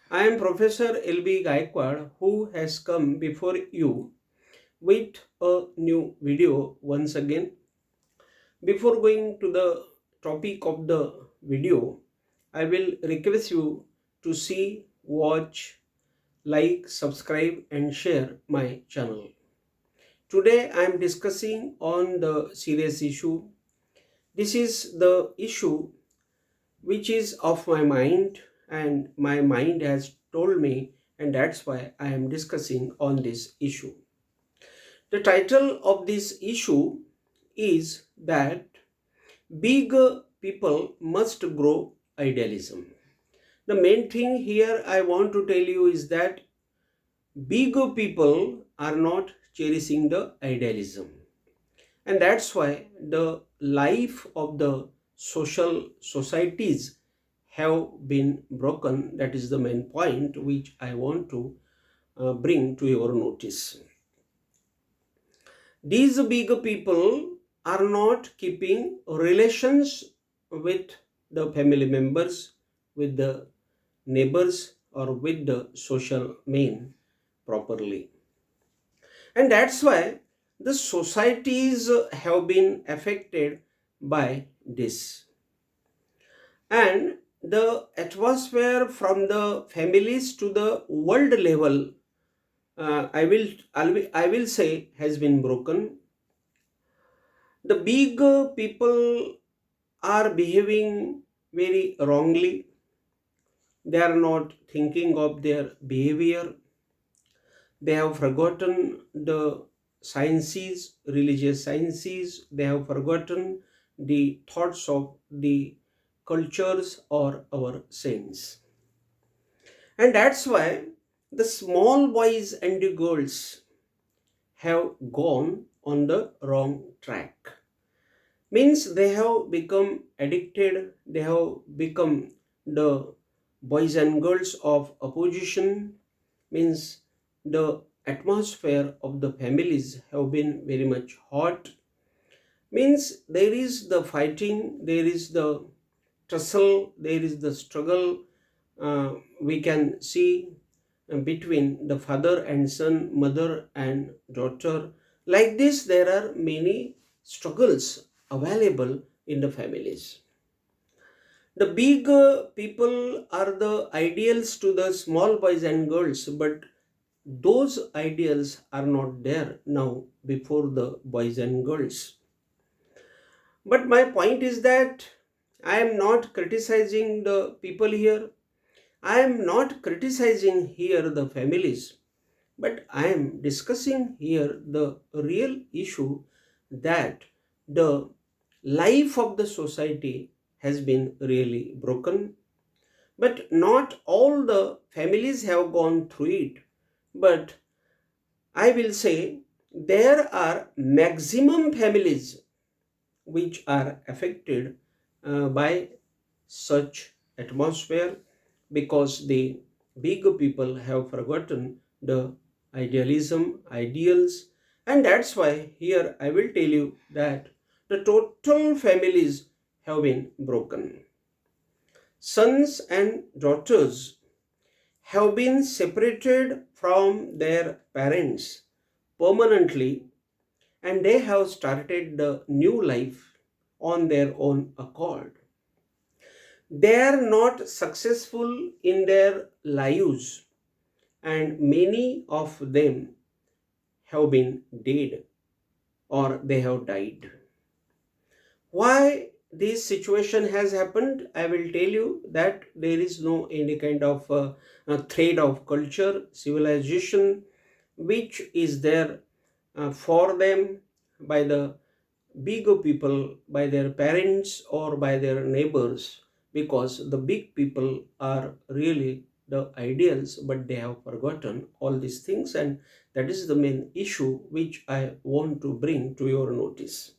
I am Professor L.B. Gayakawad who has come before you with a new video once again. Before going to the topic of the video, I will request you to see, watch, like, subscribe and share my channel. Today I am discussing on the serious issue. This is the issue which is of my mind and my mind has told me, and that's why I am discussing on this issue. The title of this issue is that big people must grow idealism. The main thing here I want to tell you is that big people are not cherishing the idealism, and that's why the life of the social societies have been broken. That is the main point which I want to bring to your notice. These big people are not keeping relations with the family members, with the neighbors, or with the social men properly. And that's why the societies have been affected by this. And the atmosphere from the families to the world level, I will say, has been broken. The big people are behaving very wrongly. They are not thinking of their behavior. They have forgotten the sciences, religious sciences. They have forgotten the thoughts of the cultures or our saints. And that's why the small boys and the girls have gone on the wrong track. Means they have become addicted, they have become the boys and girls of opposition. Means the atmosphere of the families have been very much hot. Means there is the fighting, there is the tussle, there is the struggle. We can see between the father and son, mother and daughter. Like this, there are many struggles available in the families. The big people are the ideals to the small boys and girls, but those ideals are not there now before the boys and girls. But my point is that I am not criticizing the people here. I am not criticizing here the families, but I am discussing here the real issue that the life of the society has been really broken. But not all the families have gone through it. But I will say there are maximum families which are affected by such atmosphere, because the big people have forgotten the idealism, ideals, and that's why here I will tell you that the total families have been broken. Sons and daughters have been separated from their parents permanently, and they have started the new life on their own accord. They are not successful in their lives, and many of them have been dead or they have died. Why this situation has happened? I will tell you that there is no any kind of thread of culture, civilization, which is there for them by the big people, by their parents or by their neighbors, because the big people are really the ideals, but they have forgotten all these things, and that is the main issue which I want to bring to your notice.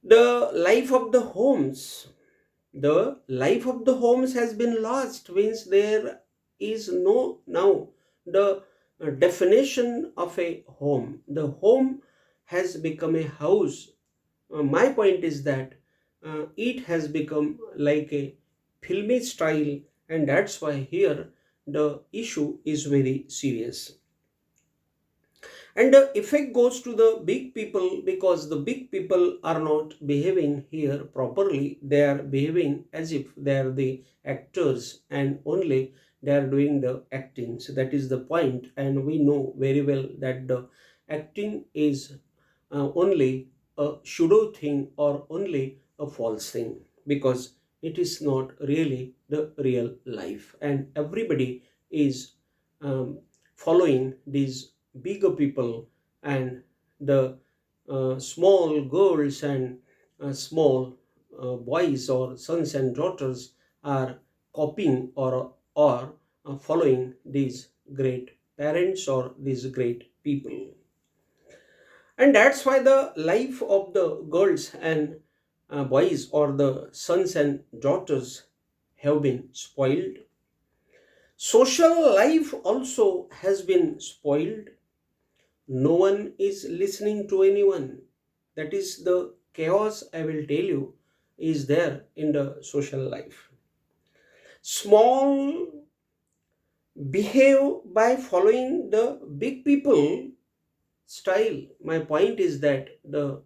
The life of the homes the life of the homes has been lost. Means there is no now the definition of a home. The home has become a house. My point is that it has become like a filmy style, and that's why here the issue is very serious. And the effect goes to the big people because the big people are not behaving here properly. They are behaving as if they are the actors and only they are doing the acting. So that is the point, and we know very well that the acting is only a pseudo thing or only a false thing, because it is not really the real life, and everybody is um, following these bigger people, and the small girls and small boys or sons and daughters are copying or following these great parents or these great people. And that's why the life of the girls and boys or the sons and daughters have been spoiled. Social life also has been spoiled. No one is listening to anyone. That is the chaos, I will tell you, is there in the social life. Small behave by following the big people style. My point is that the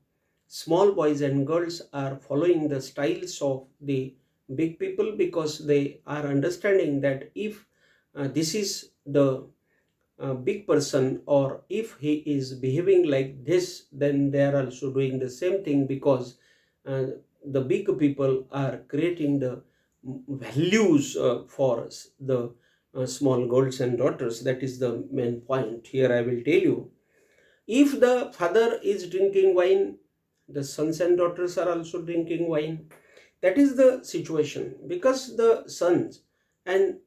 small boys and girls are following the styles of the big people because they are understanding that if this is the big person, or if he is behaving like this, then they are also doing the same thing, because uh, the big people are creating the values for the small girls and daughters. That is the main point here, I will tell you. If the father is drinking wine, the sons and daughters are also drinking wine. That is the situation, because the sons and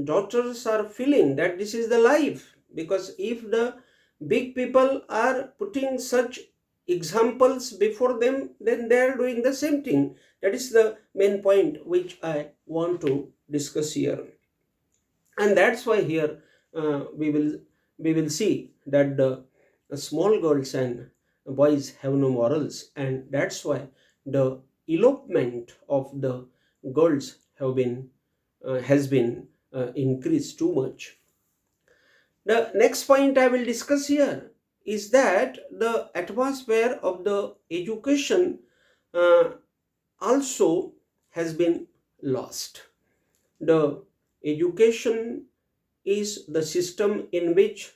daughters are feeling that this is the life. Because if the big people are putting such examples before them, then they are doing the same thing. That is the main point which I want to discuss here. And that's why here we will see that the small girls and boys have no morals, and that's why the elopement of the girls has been increased too much. The next point I will discuss here is that the atmosphere of the education uh, also has been lost. The education is the system in which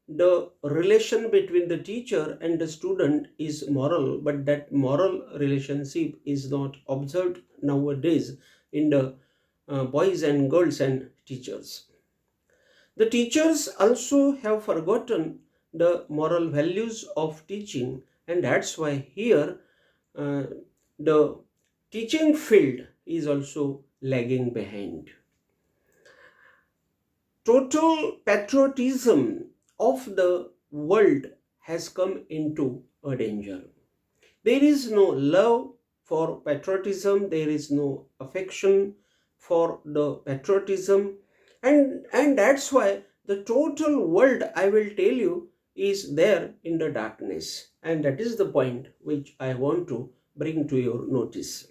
the relation between the teacher and the student is moral, but that moral relationship is not observed nowadays in the boys and girls and teachers. The teachers also have forgotten the moral values of teaching, and that's why here uh, the teaching field is also lagging behind. Total patriotism of the world has come into a danger. There is no love for patriotism, there is no affection for the patriotism, and that's why the total world, I will tell you, is there in the darkness. And that is the point which I want to bring to your notice.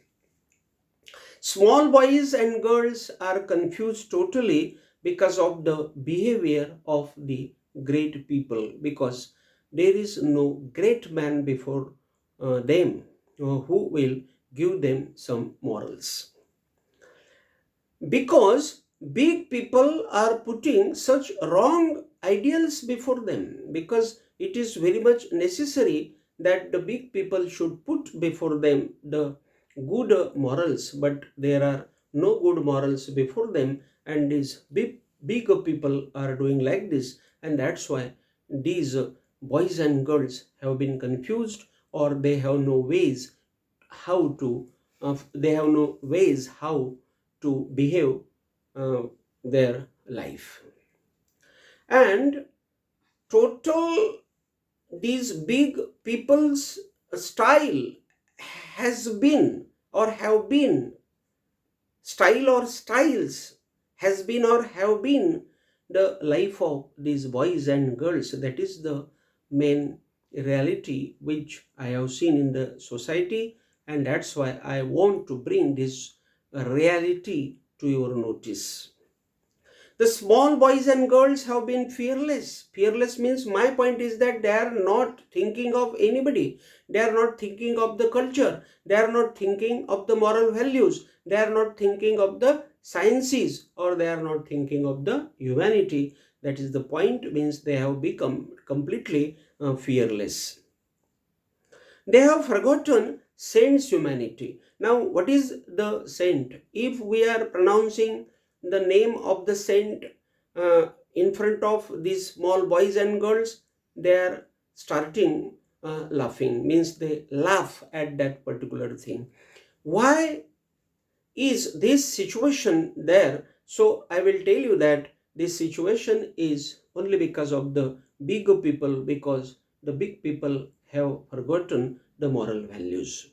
Small boys and girls are confused totally because of the behavior of the great people, because there is no great man before them who will give them some morals. Because big people are putting such wrong ideals before them, because it is very much necessary that the big people should put before them the good morals, but there are no good morals before them, and these big people are doing like this, and that's why these boys and girls have been confused, or they have no ways how to they have no ways how to behave uh, their life. And total these big people's style has been or have been style or styles has been or have been the life of these boys and girls. That is the main reality which I have seen in the society, and that's why I want to bring this reality to your notice. The small boys and girls have been fearless. Fearless means, my point is that they are not thinking of anybody. They are not thinking of the culture. They are not thinking of the moral values. They are not thinking of the sciences, or they are not thinking of the humanity. That is the point, means they have become completely fearless. They have forgotten saint's humanity. Now, what is the saint? If we are pronouncing the name of the saint in front of these small boys and girls, they are starting laughing, means they laugh at that particular thing. Why is this situation there? So I will tell you that this situation is only because of the big people, because the big people have forgotten the moral values.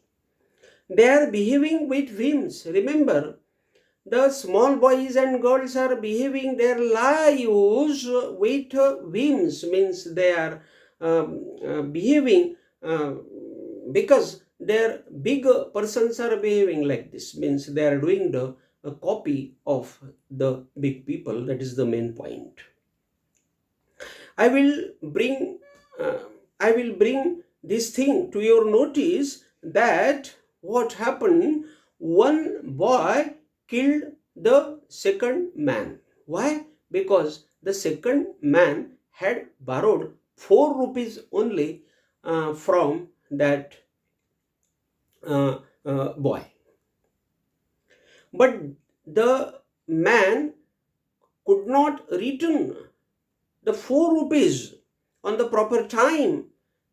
They are behaving with whims. Remember, the small boys and girls are behaving their lives with whims, means they are behaving because their big persons are behaving like this, means they are doing the copy of the big people. That is the main point. I will bring uh, I will bring this thing to your notice, that what happened, one boy killed the second man. Why? Because the second man had borrowed 4 rupees only from that boy. But the man could not return the 4 rupees on the proper time,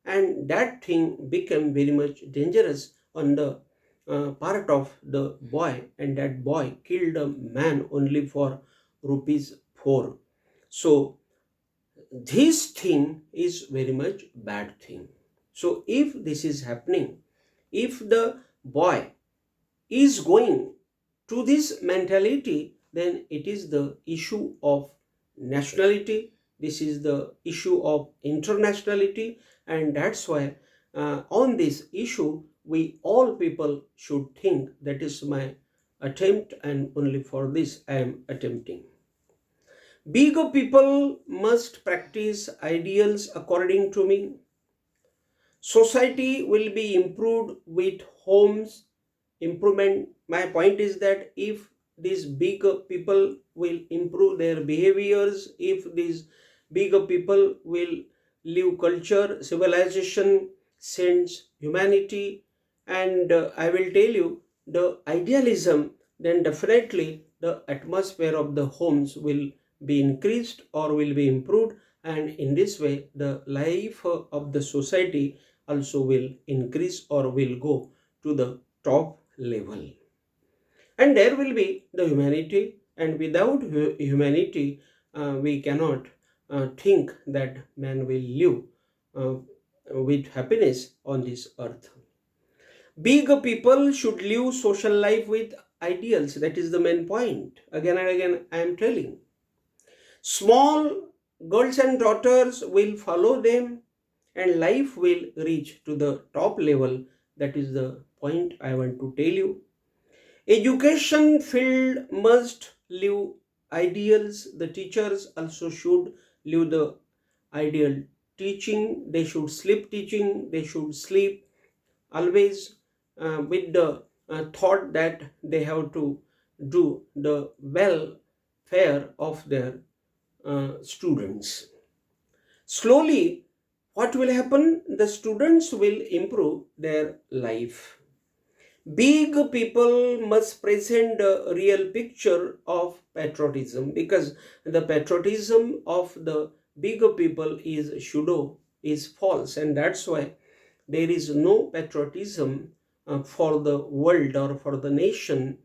and that thing became very much dangerous on the part of the boy, and that boy killed a man only for rupees 4. So this thing is very much bad thing. So if this is happening, if the boy is going to this mentality, then it is the issue of nationality, this is the issue of internationality, and that's why on this issue we all people should think. That is my attempt, and only for this I am attempting. Bigger people must practice ideals according to me. Society will be improved with homes improvement. My point is that if these bigger people will improve their behaviors, if these bigger people will live culture, civilization, sense, humanity, and I will tell you the idealism, then definitely the atmosphere of the homes will be increased or will be improved, and in this way the life of the society also will increase or will go to the top level. And there will be the humanity, and without humanity we cannot think that man will live uh, with happiness on this earth. Big people should live social life with ideals. That is the main point. Again and again I am telling. Small girls and daughters will follow them, and life will reach to the top level. That is the point I want to tell you. Education field must live ideals. The teachers also should live the ideal teaching. They should sleep teaching. They should sleep always with the thought that they have to do the welfare of their students. Slowly, what will happen? The students will improve their life. Big people must present a real picture of patriotism, because the patriotism of the bigger people is pseudo, is false, and that's why there is no patriotism for the world or for the nation.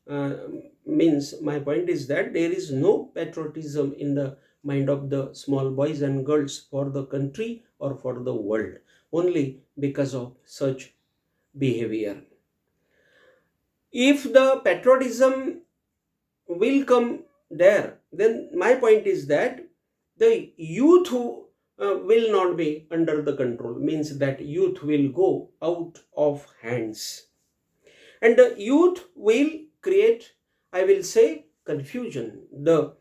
uh, Means my point is that there is no patriotism in the mind of the small boys and girls for the country or for the world, only because of such behavior. If the patriotism will come there, then my point is that the youth who will not be under the control, means that youth will go out of hands, and the youth will create I will say confusion. The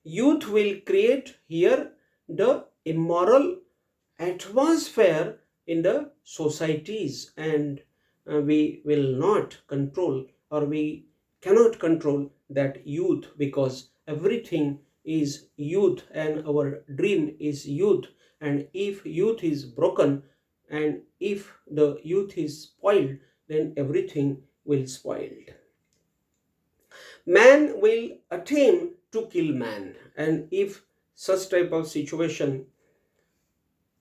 youth will create here the immoral atmosphere in the societies, and we will not control, or we cannot control that youth, because everything is youth and our dream is youth. And if youth is broken, and if the youth is spoiled, then everything will spoiled. Man will attempt to kill man, and if such type of situation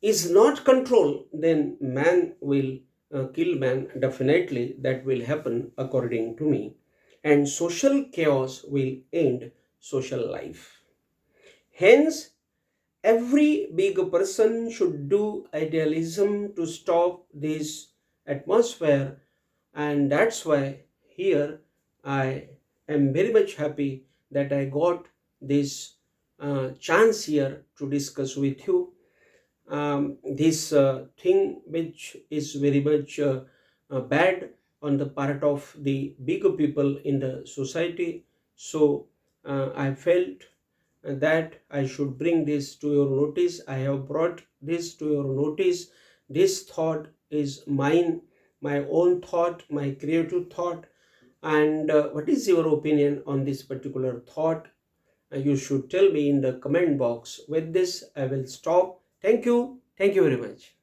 is not controlled, then man will kill man. Definitely that will happen according to me, and social chaos will end social life. Hence, every big person should do idealism to stop this atmosphere. And that's why here I am very much happy that I got this chance here to discuss with you this thing which is very much bad on the part of the bigger people in the society. So I felt that I should bring this to your notice. I have brought this to your notice. This thought is mine, my own thought, my creative thought. And what is your opinion on this particular thought? You should tell me in the comment box. With this, I will stop. Thank you. Thank you very much.